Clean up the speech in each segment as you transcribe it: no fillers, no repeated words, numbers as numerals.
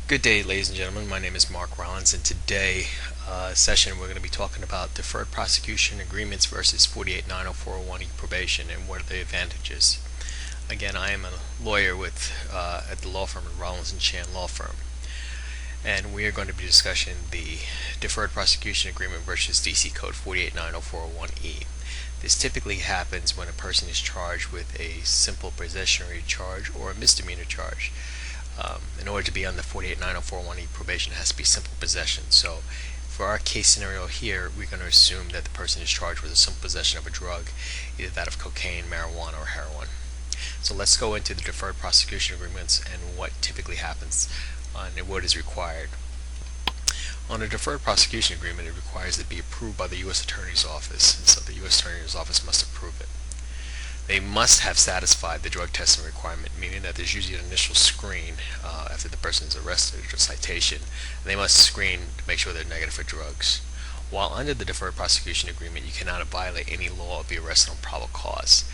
Good day, ladies and gentlemen. My name is Mark Rollins, and today session we're going to be talking about deferred prosecution agreements versus 4890401E probation and what are the advantages. Again, I am a lawyer with at the law firm of Rollins and Chan Law Firm, and we are going to be discussing the deferred prosecution agreement versus DC Code 4890401E. This typically happens when a person is charged with a simple possessory charge or a misdemeanor charge. In order to be on the 4890401E probation, it has to be simple possession. So for our case scenario here, we're going to assume that the person is charged with a simple possession of a drug, either that of cocaine, marijuana, or heroin. So let's go into the deferred prosecution agreements and what typically happens and what is required. On a deferred prosecution agreement, it requires it be approved by the U.S. Attorney's Office, so the U.S. Attorney's Office must approve it. They must have satisfied the drug testing requirement, meaning that there's usually an initial screen after the person is arrested or citation, and they must screen to make sure they're negative for drugs. While under the deferred prosecution agreement, you cannot violate any law or be arrested on probable cause.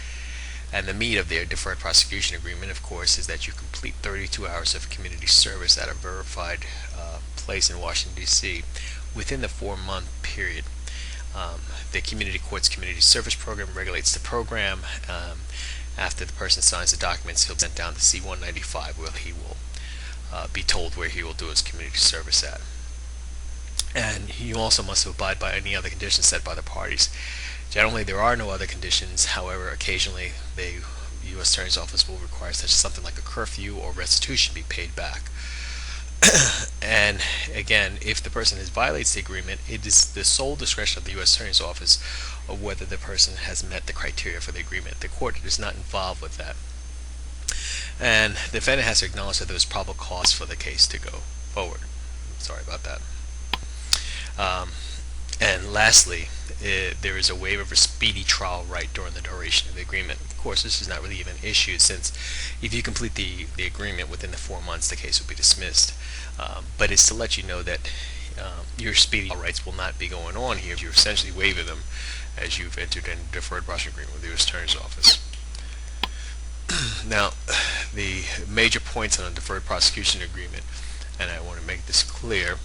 And the meat of their deferred prosecution agreement, of course, is that you complete 32 hours of community service at a verified place in Washington, D.C. within the 4-month period. The Community Court's Community Service Program regulates the program. After the person signs the documents, he'll be sent down to C-195 where he will be told where he will do his community service at. And you also must abide by any other conditions set by the parties. Generally, there are no other conditions. However, occasionally the U.S. Attorney's Office will require such something like a curfew or restitution be paid back. And again, if the person violates the agreement, it is the sole discretion of the U.S. Attorney's Office of whether the person has met the criteria for the agreement. The court is not involved with that. And the defendant has to acknowledge that there was probable cause for the case to go forward. Sorry about that. And lastly, there is a waiver of a speedy trial right during the duration of the agreement. Of course, this is not really even an issue, since if you complete the agreement within the 4 months, the case will be dismissed. But it's to let you know that your speedy trial rights will not be going on here. You essentially waiver them as you've entered in a deferred prosecution agreement with the U.S. Attorney's Office. Now, the major points on a deferred prosecution agreement, and I want to make this clear,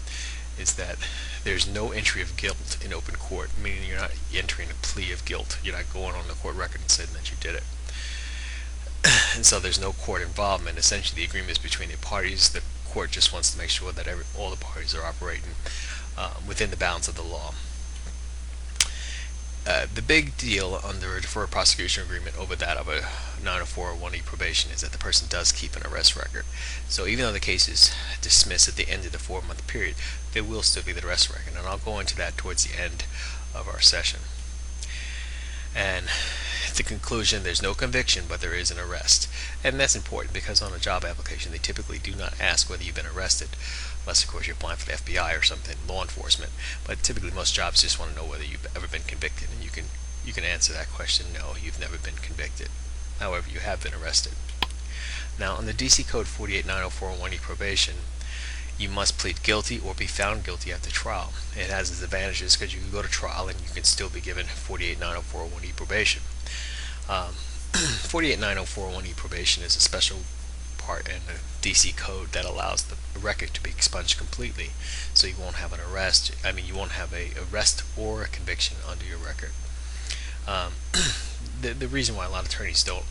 is that there's no entry of guilt in open court, meaning you're not entering a plea of guilt. You're not going on the court record and saying that you did it. And so there's no court involvement. Essentially, the agreement is between the parties. The court just wants to make sure that all the parties are operating within the bounds of the law. The big deal under a deferred prosecution agreement over that of a 90401E probation is that the person does keep an arrest record. So even though the case is dismissed at the end of the 4-month period, there will still be the arrest record, and I'll go into that towards the end of our session. And the conclusion, there's no conviction, but there is an arrest. And that's important because on a job application, they typically do not ask whether you've been arrested, unless of course you're applying for the FBI or something, law enforcement. But typically most jobs just want to know whether you've ever been convicted, and you can answer that question, no, you've never been convicted. However, you have been arrested. Now, on the DC Code 4890401E probation, you must plead guilty or be found guilty after trial. It has its advantages because you can go to trial and you can still be given 4890401E probation. 4890401E probation is a special part in the DC Code that allows the record to be expunged completely, so you won't have an arrest. You won't have a arrest or a conviction under your record. The reason why a lot of attorneys don't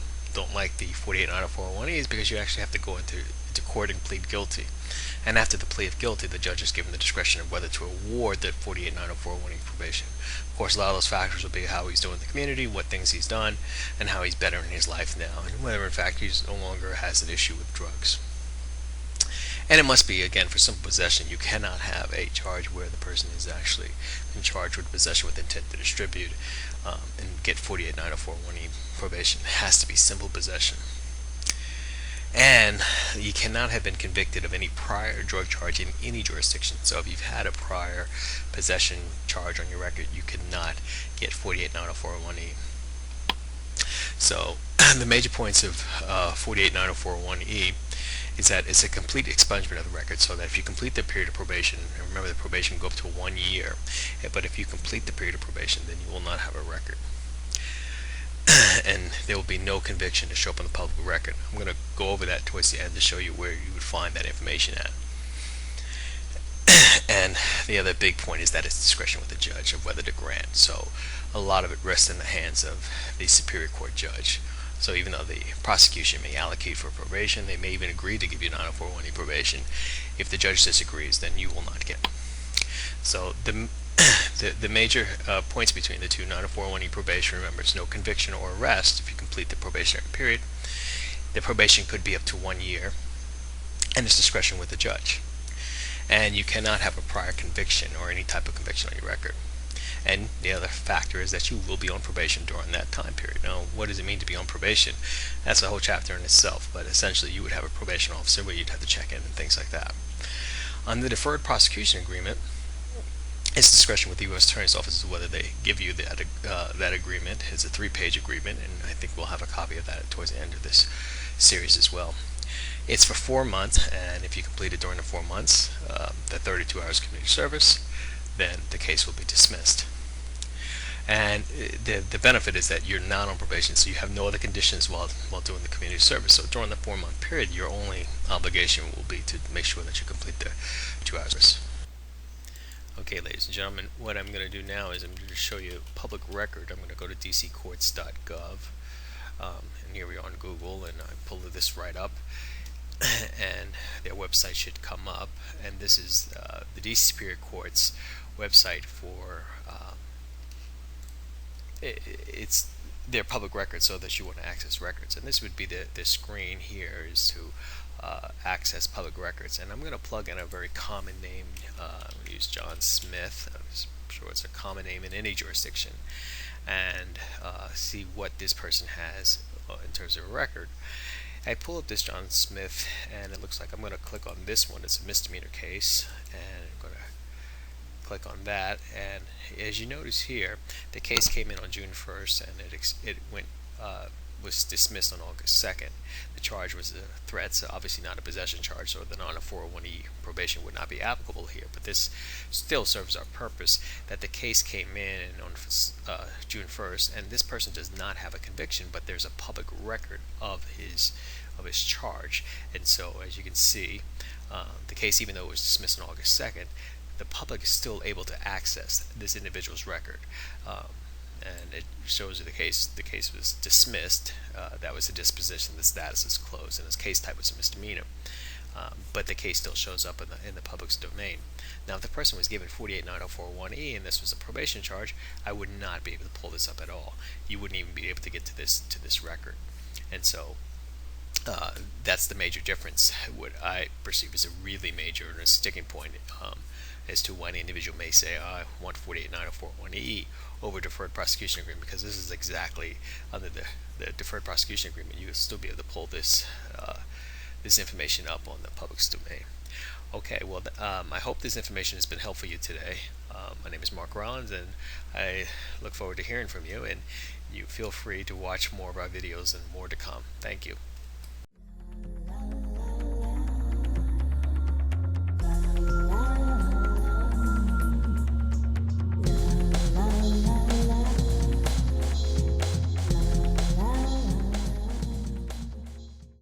like the 4890401E is because you actually have to go into court and plead guilty. And after the plea of guilty, the judge is given the discretion of whether to award the 4890401E probation. Of course, a lot of those factors will be how he's doing in the community, what things he's done, and how he's better in his life now, and whether in fact he no longer has an issue with drugs. And it must be, again, for simple possession. You cannot have a charge where the person is actually in charge with possession with intent to distribute and get 4890401E probation. It has to be simple possession. And you cannot have been convicted of any prior drug charge in any jurisdiction. So if you've had a prior possession charge on your record, you cannot get 4890401E. So the major points of 4890401E is that it's a complete expungement of the record, so that if you complete the period of probation, and remember the probation will go up to 1 year, but if you complete the period of probation, then you will not have a record. And there will be no conviction to show up on the public record. I'm going to go over that towards the end to show you where you would find that information at. And the other big point is that it's discretion with the judge of whether to grant. So a lot of it rests in the hands of the Superior Court judge. So even though the prosecution may allocate for probation, they may even agree to give you 904-1E probation. If the judge disagrees, then you will not get it. So the major points between the two: 904-1E probation, remember, it's no conviction or arrest if you complete the probationary period. The probation could be up to 1 year, and it's discretion with the judge. And you cannot have a prior conviction or any type of conviction on your record. And the other factor is that you will be on probation during that time period. Now, what does it mean to be on probation? That's a whole chapter in itself, but essentially you would have a probation officer where you'd have to check in and things like that. On the Deferred Prosecution Agreement, it's discretion with the U.S. Attorney's Office as to whether they give you that agreement. It's a 3-page agreement, and I think we'll have a copy of that towards the end of this series as well. It's for 4 months, and if you complete it during the 4 months, the 32 hours community service, then the case will be dismissed. And the benefit is that you're not on probation, so you have no other conditions while doing the community service. So during the 4-month period, your only obligation will be to make sure that you complete the 2 hours. Okay, ladies and gentlemen, what I'm going to do now is I'm going to show you a public record. I'm going to go to dccourts.gov, and here we are on Google, and I pull this right up, and their website should come up. And this is the DC Superior Court's website for it's their public record, so that you want to access records. And this would be the screen here is to access public records. And I'm going to plug in a very common name. I'm going to use John Smith. I'm sure it's a common name in any jurisdiction, and see what this person has in terms of a record. I pull up this John Smith, and it looks like I'm going to click on this one. It's a misdemeanor case, and I'm going to click on that. And as you notice here, the case came in on June 1st, and it was dismissed on August 2nd. The charge was a threat, so obviously not a possession charge, so the 904-1E probation would not be applicable here. But this still serves our purpose, that the case came in on June 1st, and this person does not have a conviction, but there's a public record of his charge. And so, as you can see, the case, even though it was dismissed on August 2nd, the public is still able to access this individual's record. And it shows you the case was dismissed. That was a disposition. The status is closed, and his case type was a misdemeanor. But the case still shows up in the public's domain. Now, if the person was given 48904-1E and this was a probation charge, I would not be able to pull this up at all. You wouldn't even be able to get to this record. And so that's the major difference. What I perceive as a really major and a sticking point as to why an individual may say, I want 48904-1E over Deferred Prosecution Agreement, because this is exactly under the Deferred Prosecution Agreement. You will still be able to pull this information up on the public's domain. Okay, well, I hope this information has been helpful for you today. My name is Mark Rollins, and I look forward to hearing from you, and you feel free to watch more of our videos and more to come. Thank you.